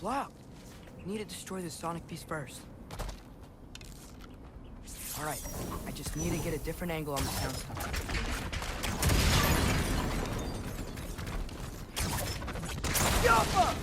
blocked. We need to destroy the sonic beast first. Alright, I just need to get a different angle on the sound stuff. Yappa!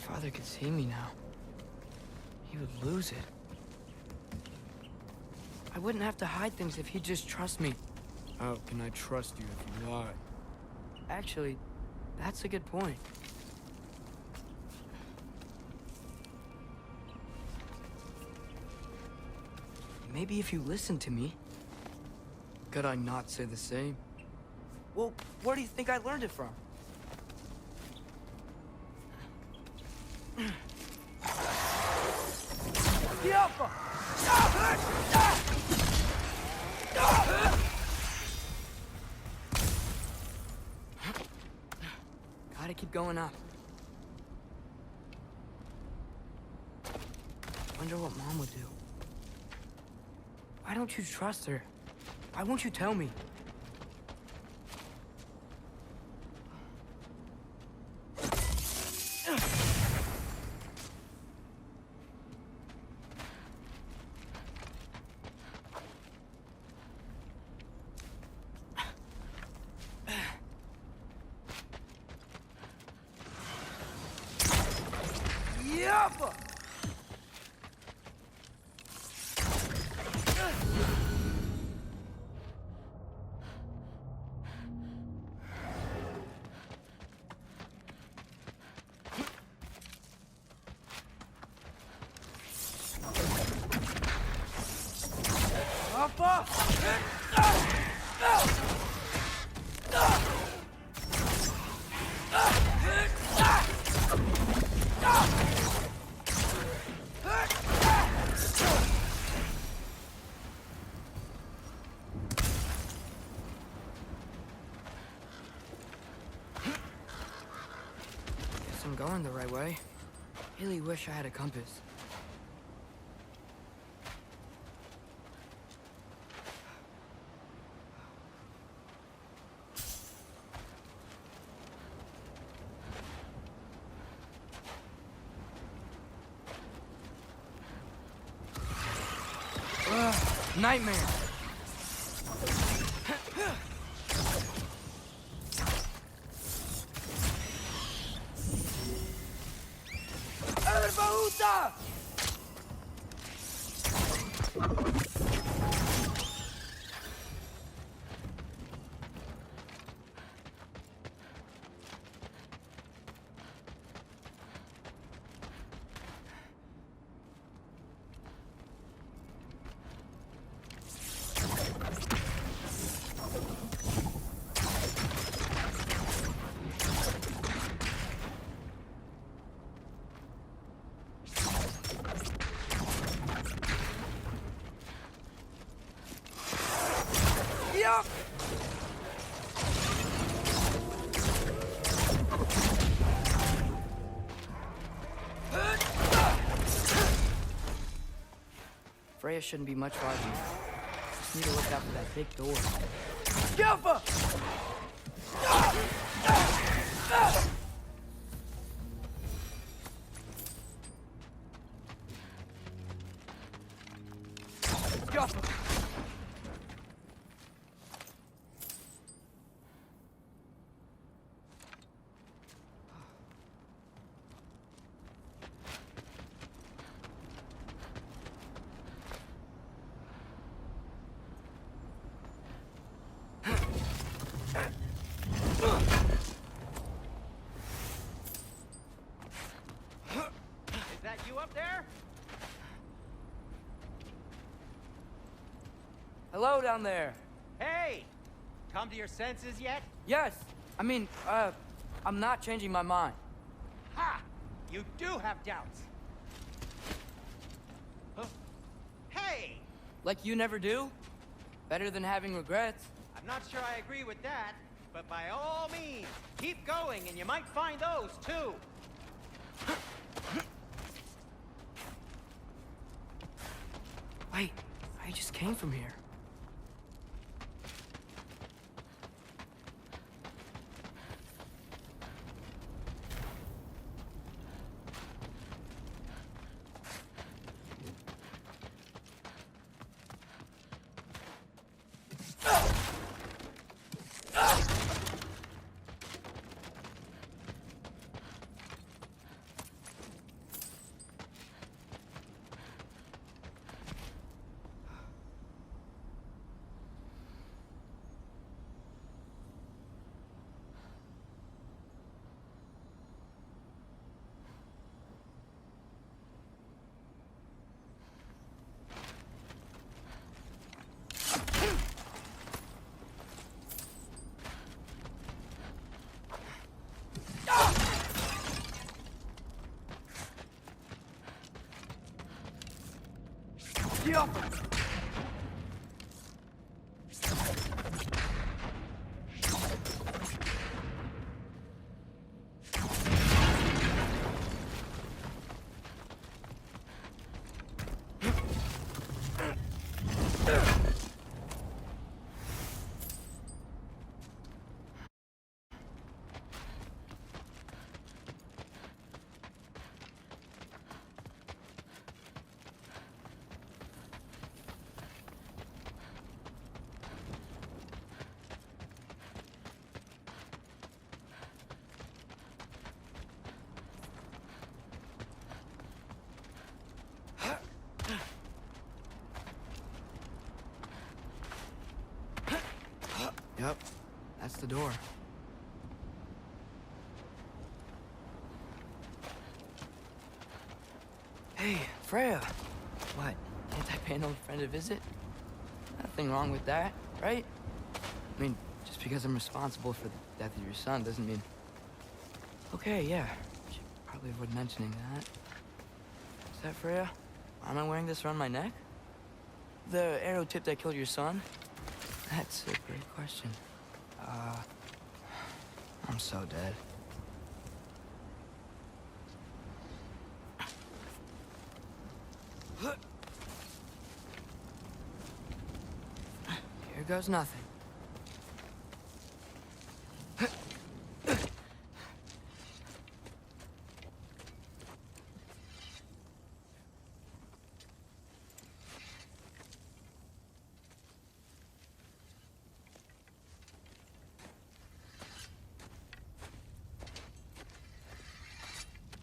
Father could see me now. He would lose it. I wouldn't have to hide things if he'd just trust me. How can I trust you if you lie? Actually, that's a good point. Maybe if you listen to me. Could I not say the same? Well, where do you think I learned it from? Gotta keep going up. Wonder what Mom would do. Why don't you trust her? Why won't you tell me? Yappa! Guess I'm going the right way. Really wish I had a compass. Nightmare! Erbaúta! Yup! Freya shouldn't be much farther. Just need to look out for that big door. Yappa! Yappa! Hello down there. Hey! Come to your senses yet? Yes, I mean, I'm not changing my mind. Ha! You do have doubts. Huh? Hey! Like you never do? Better than having regrets. I'm not sure I agree with that, but by all means, keep going and you might find those too. Wait, I just came from here. Yup. Yep, that's the door. Hey, Freya. What? Can't I pay an old friend a visit? Nothing wrong with that, right? I mean, just because I'm responsible for the death of your son doesn't mean... Okay, yeah. Should probably avoid mentioning that. Is that Freya? Why am I wearing this around my neck? The arrow tip that killed your son? That's a great question. I'm so dead. Here goes nothing.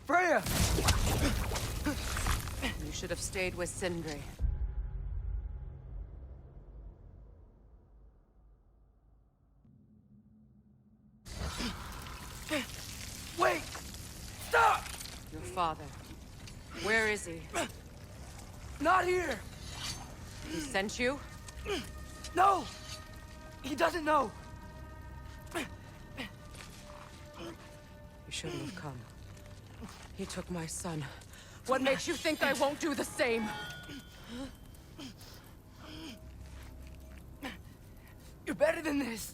Freya! You should have stayed with Sindri. Wait! Stop! Your father. Where is he? Not here! He sent you? No! He doesn't know! You shouldn't have come. He took my son. What makes you think I won't do the same? You're better than this!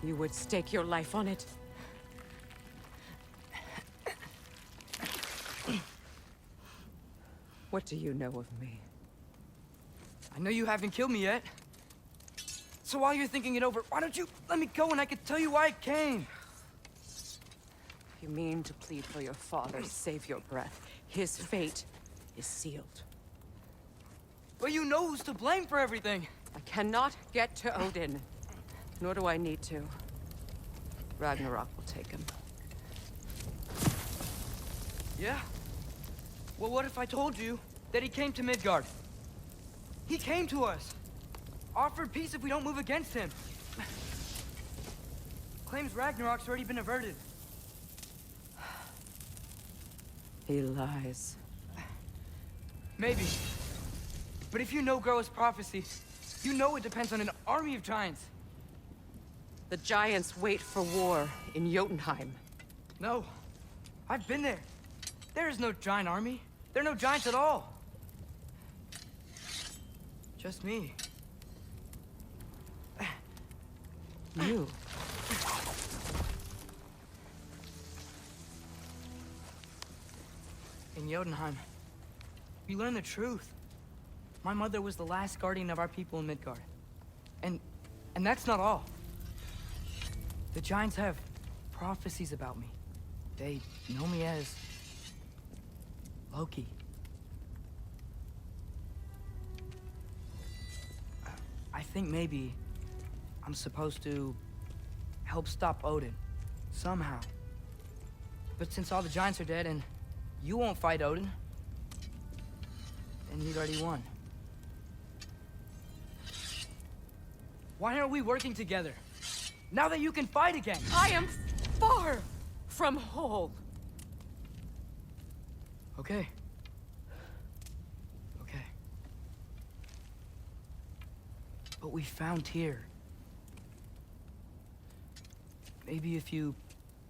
You would stake your life on it. What do you know of me? I know you haven't killed me yet. So while you're thinking it over, why don't you let me go and I can tell you why I came? You mean to plead for your father, save your breath. His fate is sealed. But you know who's to blame for everything. I cannot get to Odin. Nor do I need to. Ragnarok will take him. Yeah? Well, what if I told you that he came to Midgard? He came to us. offered peace if we don't move against him. Claims Ragnarok's already been averted. He lies. Maybe. But if you know Groa's prophecy, you know it depends on an army of giants. The giants wait for war in Jotunheim. No. I've been there. There is no giant army. There are no giants at all. Just me. You. In Jotunheim, we learn the truth. My mother was the last guardian of our people in Midgard. And that's not all. The giants have prophecies about me. They know me as Loki. I think maybe I'm supposed to help stop Odin, somehow. But since all the giants are dead and you won't fight Odin, then he'd already won. Why aren't we working together? Now that you can fight again! I am far from whole. Okay. Okay. But we found Tyr. Maybe if you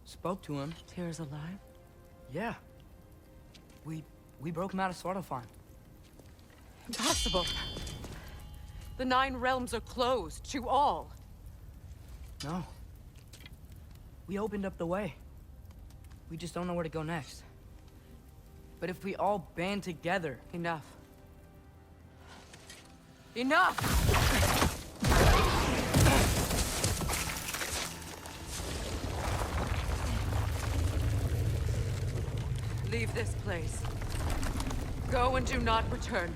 spoke to him... Tyr's alive? Yeah. We broke him out of Svartalfheim. Impossible. The 9 realms are closed to all. No. We opened up the way. We just don't know where to go next. But if we all band together... Enough. Enough! Leave this place. Go and do not return.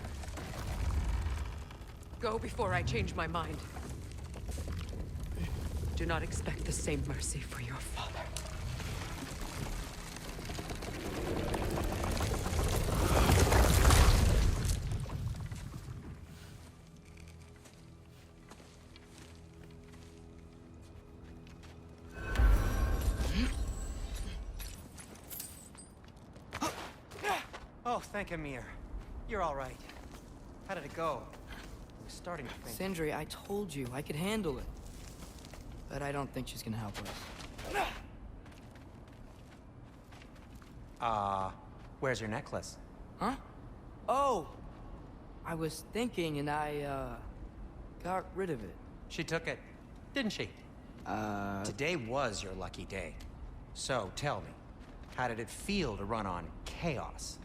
Go before I change my mind. Do not expect the same mercy for your father. Oh, thank Ymir. You're all right. How did it go? I was starting to think. Sindri, I told you I could handle it. But I don't think she's gonna help us. Where's your necklace? Huh? Oh! I was thinking and I, got rid of it. She took it, didn't she? Today was your lucky day. So, tell me, how did it feel to run on chaos?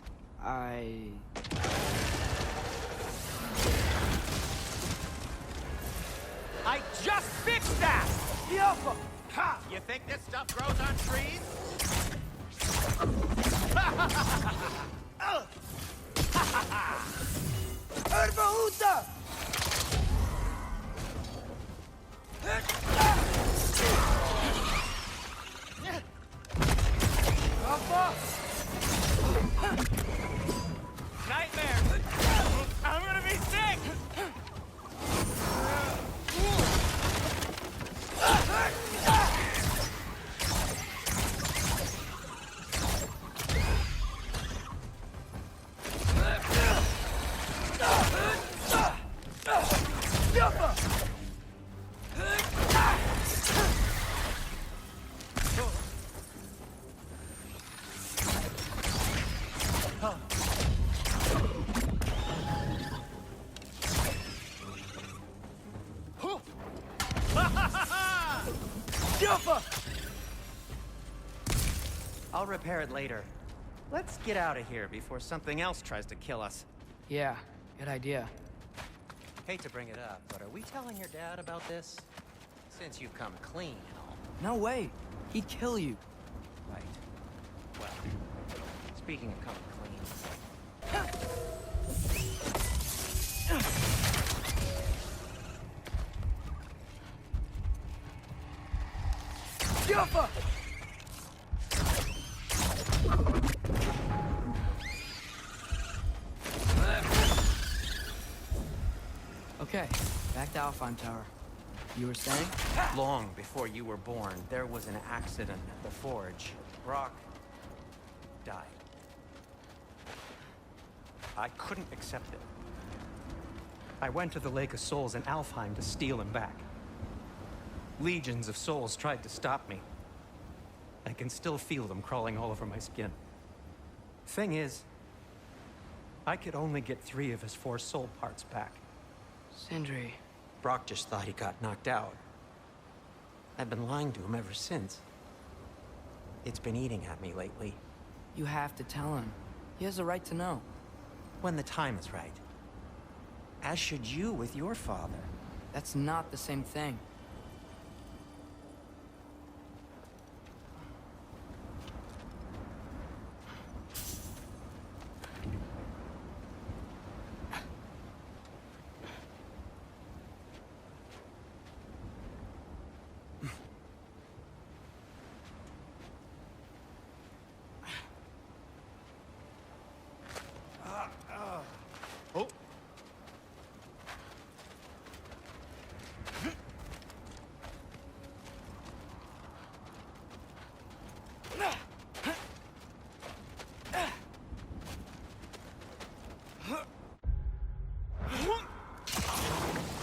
I just fixed that! Alpha! Ha! You think this stuff grows on trees? Erbahuta! Nightmare! I'm gonna be sick! I'll repair it later. Let's get out of here before something else tries to kill us. Yeah, good idea. Hate to bring it up, but are we telling your dad about this? Since you've come clean and all. No way. He'd kill you. Right. Well, speaking of coming clean... Juffa! Okay. Okay, back to Alfheim Tower. You were saying? Long before you were born, there was an accident at the forge. Brock died. I couldn't accept it. I went to the Lake of Souls in Alfheim to steal him back. Legions of souls tried to stop me. I can still feel them crawling all over my skin. Thing is, I could only get 3 of his 4 soul parts back. Sindri. Brock just thought he got knocked out. I've been lying to him ever since. It's been eating at me lately. You have to tell him. He has a right to know. When the time is right. As should you with your father. That's not the same thing.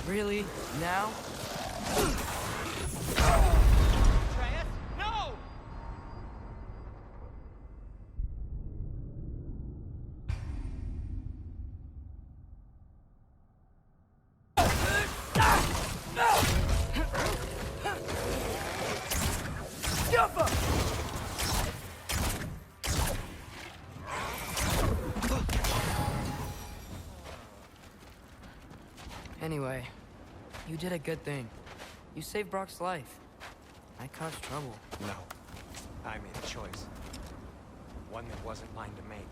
Really? Now? Atreus, no! Anyway, you did a good thing. You saved Brock's life. I caused trouble. No. I made a choice. One that wasn't mine to make.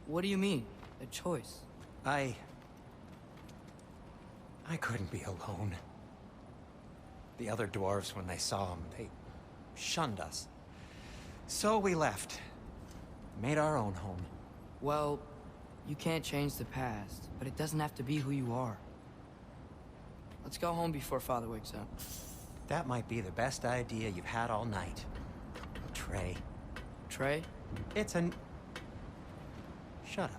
What do you mean? A choice? I couldn't be alone. The other dwarves, when they saw him, they shunned us. So we left. Made our own home. Well, you can't change the past, but it doesn't have to be who you are. Let's go home before Father wakes up. That might be the best idea you've had all night. Trey. Trey? It's an... Shut up.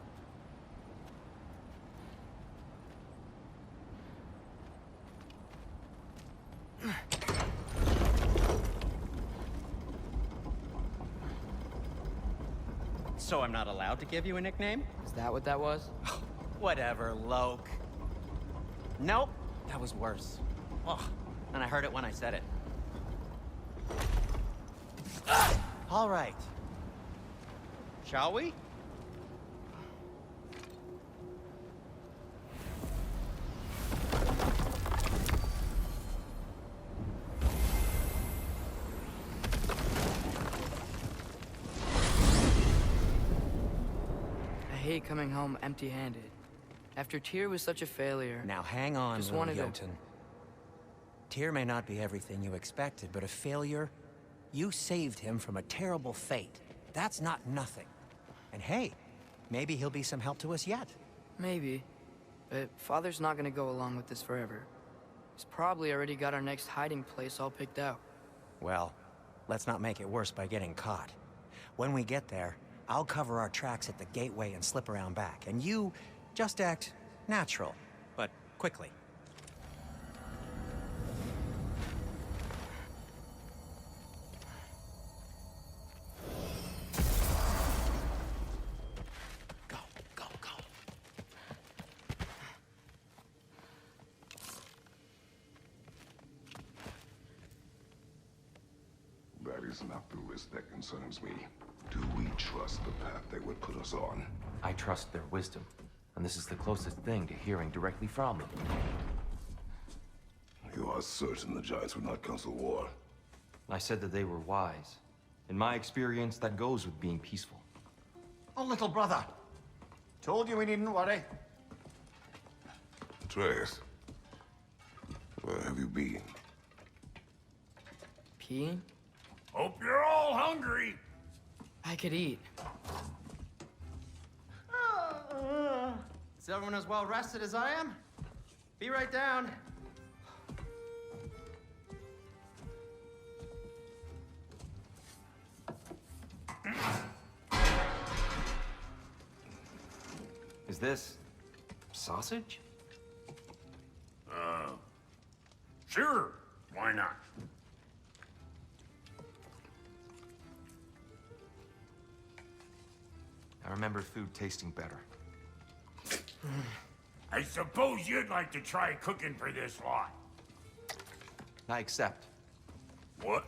So I'm not allowed to give you a nickname? Is that what that was? Whatever, Loke. Nope, that was worse. Ugh, and I heard it when I said it. All right. Shall we? I hate coming home empty-handed. After Tyr was such a failure... Now hang on, Just little wanted to- Jotun. Tyr may not be everything you expected, but a failure? You saved him from a terrible fate. That's not nothing. And hey, maybe he'll be some help to us yet. Maybe. But Father's not gonna go along with this forever. He's probably already got our next hiding place all picked out. Well, let's not make it worse by getting caught. When we get there, I'll cover our tracks at the gateway and slip around back. And you just act natural, but quickly. Go, go, go. That is not the risk that concerns me. Do we trust the path they would put us on? I trust their wisdom, and this is the closest thing to hearing directly from them. You are certain the Giants would not counsel war? I said that they were wise. In my experience, that goes with being peaceful. Oh, little brother. Told you we needn't worry. Atreus, where have you been? Skiing? Hope you're all hungry. I could eat. Is everyone as well rested as I am? Be right down. Is this sausage? Sure, why not? I remember food tasting better. I suppose you'd like to try cooking for this lot. I accept. What?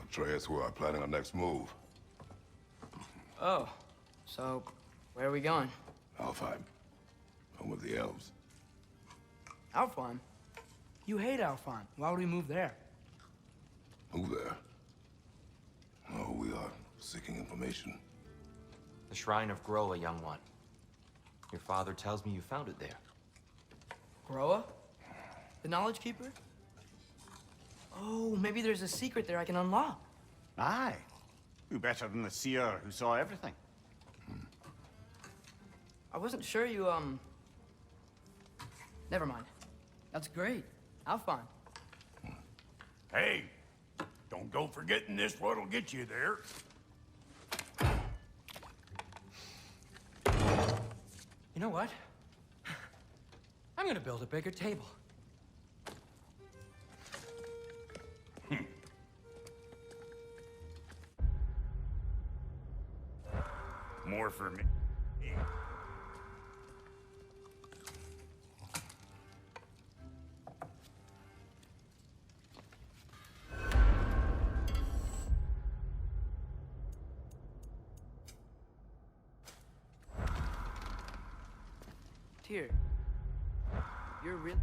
Atreus, we are planning our next move. Oh, so where are we going? Alfheim. Home of the elves. Alfheim? You hate Alfheim. Why would we move there? Who there? Oh, we are seeking information. The Shrine of Groa, young one. Your father tells me you found it there. Groa? The Knowledge Keeper? Oh, maybe there's a secret there I can unlock. Aye. Who better than the seer who saw everything? I wasn't sure you, Never mind. That's great. Alfheim. Hey, don't go forgetting this what'll get you there. You know what? I'm gonna build a bigger table. More for me. Tyr, you're real.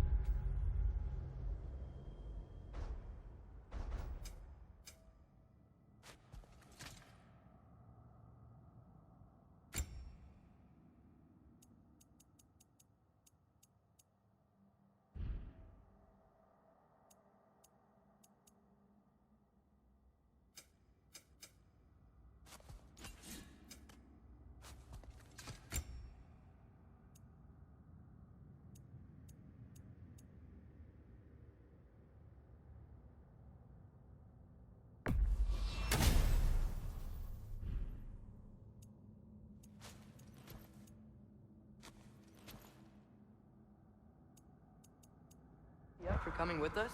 Yeah, for coming with us?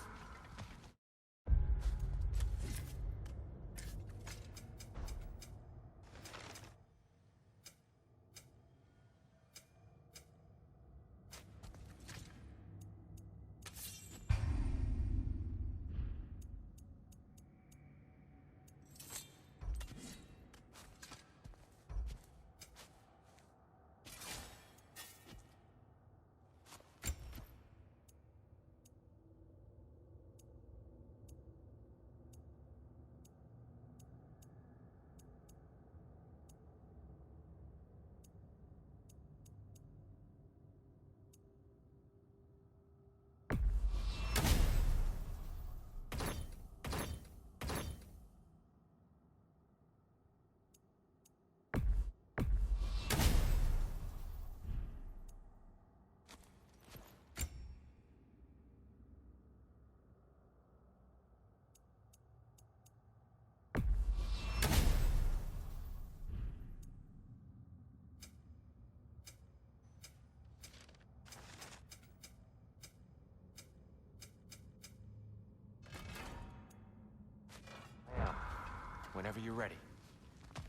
Whenever you're ready.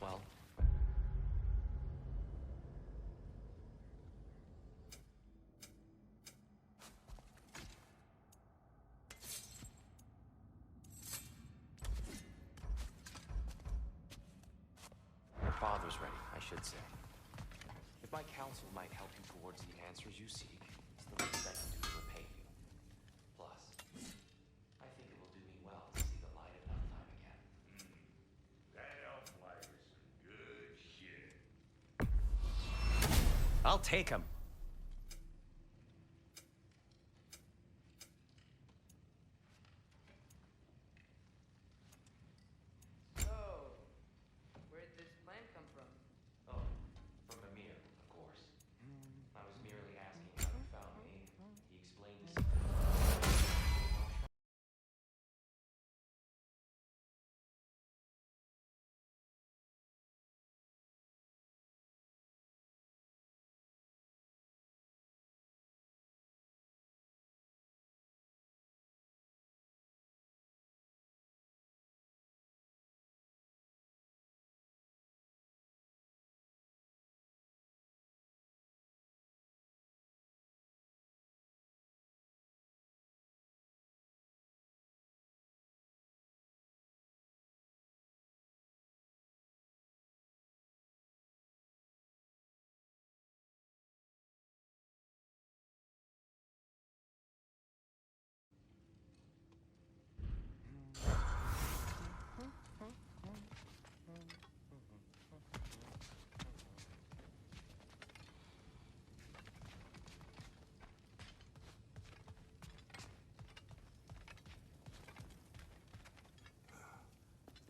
Well, your father's ready, I should say. If my counsel might help you towards the answers you seek, it's the least I can do to repay you. Plus, I think it will do me well to see the light of Alfheim again. That elf light is some good shit. I'll take him.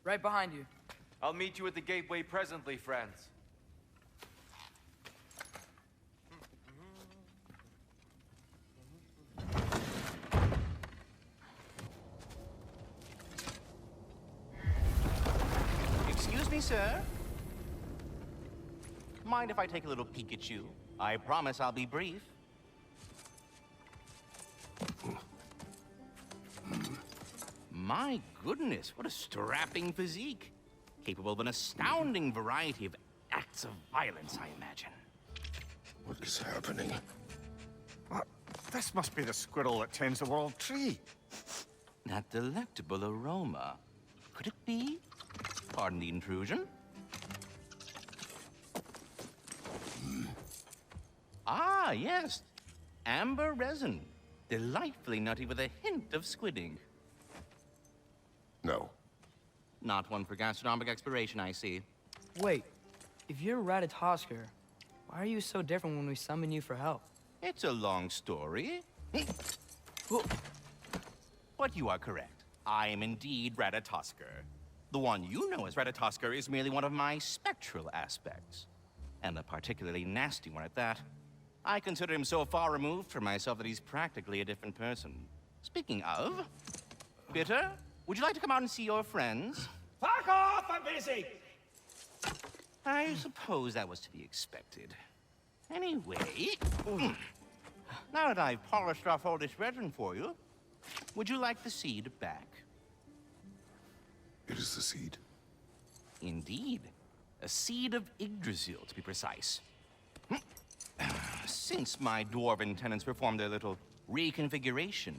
Right behind you. I'll meet you at the gateway presently, friends. Excuse me, sir? Mind if I take a little peek at you? I promise I'll be brief. My goodness, what a strapping physique. Capable of an astounding variety of acts of violence, I imagine. What is happening? This must be the squirrel that tends the world tree. That delectable aroma. Could it be? Pardon the intrusion. Ah, yes. Amber resin. Delightfully nutty with a hint of squid ink. No. Not one for gastronomic exploration, I see. Wait, if you're Ratatoskr, why are you so different when we summon you for help? It's a long story. But you are correct. I am indeed Ratatoskr. The one you know as Ratatoskr is merely one of my spectral aspects. And a particularly nasty one at that. I consider him so far removed from myself that he's practically a different person. Speaking of, Bitter, would you like to come out and see your friends? Fuck off! I'm busy! I suppose that was to be expected. Anyway, now that I've polished off all this resin for you, would you like the seed back? It is the seed. Indeed. A seed of Yggdrasil, to be precise. Since my dwarven tenants performed their little reconfiguration,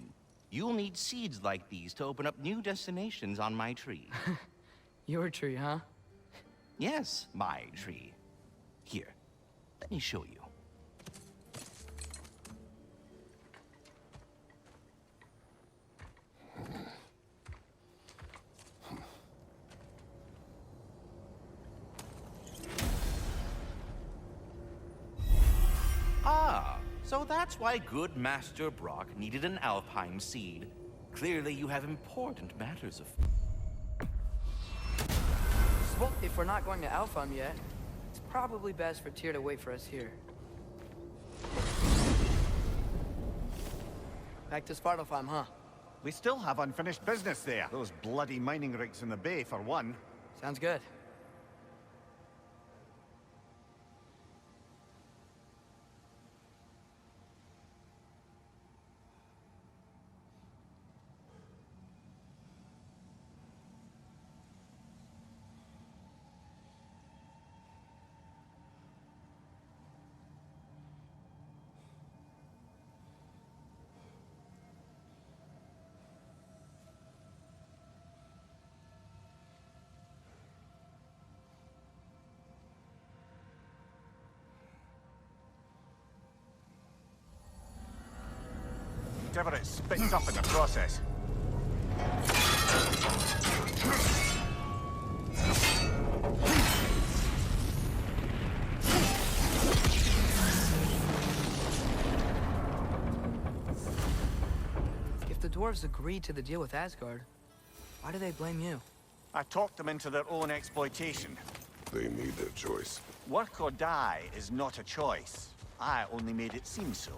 you'll need seeds like these to open up new destinations on my tree. Your tree, huh? Yes, my tree. Here, let me show you. Ah, so that's why good Master Brock needed an Alfheim seed. Clearly you have important matters of... Well, if we're not going to Alfheim yet, it's probably best for Tyr to wait for us here. Back to Svartalfheim, huh? We still have unfinished business there. Those bloody mining rigs in the bay, for one. Sounds good. Whatever it spits up in the process. If the dwarves agreed to the deal with Asgard, why do they blame you? I talked them into their own exploitation. They made their choice. Work or die is not a choice. I only made it seem so.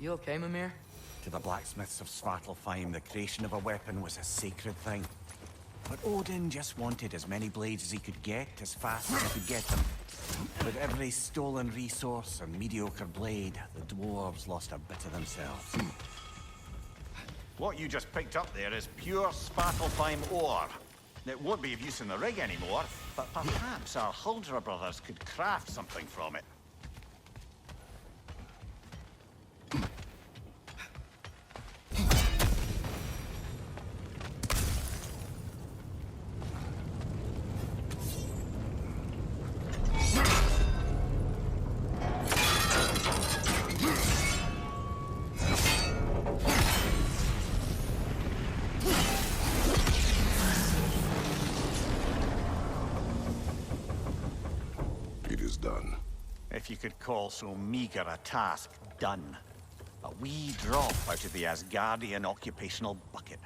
You okay, Mimir? To the blacksmiths of Svartalfheim, the creation of a weapon was a sacred thing. But Odin just wanted as many blades as he could get, as fast as he could get them. With every stolen resource and mediocre blade, the dwarves lost a bit of themselves. What you just picked up there is pure Svartalfheim ore. It won't be of use in the rig anymore, but perhaps our Huldra brothers could craft something from it. if you could call so meager a task done. A wee drop out of the Asgardian occupational bucket.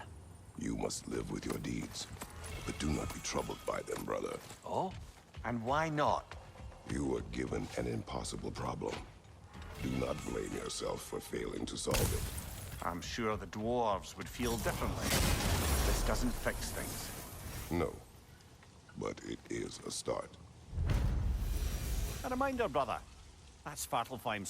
You must live with your deeds, but do not be troubled by them, brother. Oh? And why not? You were given an impossible problem. Do not blame yourself for failing to solve it. I'm sure the dwarves would feel differently. This doesn't fix things. No, but it is a start. A reminder, brother. That's Svartalfheim